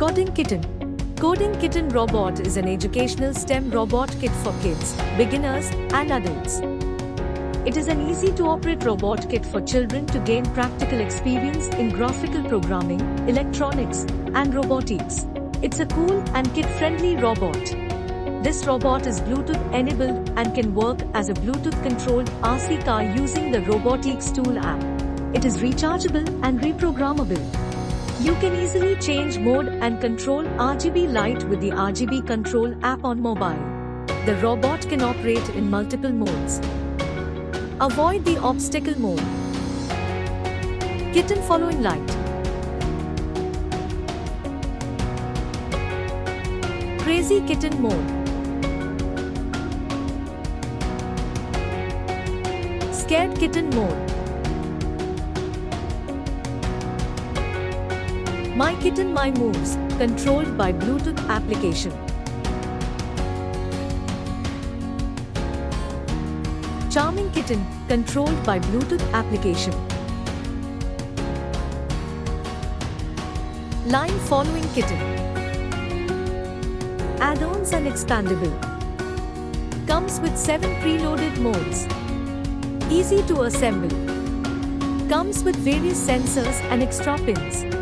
Coding Kitten. Coding Kitten Robot is an educational STEM robot kit for kids, beginners, and adults. It is an easy-to-operate robot kit for children to gain practical experience in graphical programming, electronics, and robotics. It's a cool and kid-friendly robot. This robot is Bluetooth-enabled and can work as a Bluetooth-controlled RC car using the Robotics tool app. It is rechargeable and reprogrammable. You can easily change mode and control RGB light with the RGB control app on mobile. The robot can operate in multiple modes. Avoid the obstacle mode. Kitten following light. Crazy kitten mode. Scared kitten mode. My Kitten My Moves, controlled by Bluetooth application. Charming Kitten, controlled by Bluetooth application. Line Following Kitten. Add-ons and expandable. Comes with 7 preloaded modes. Easy to assemble. Comes with various sensors and extra pins.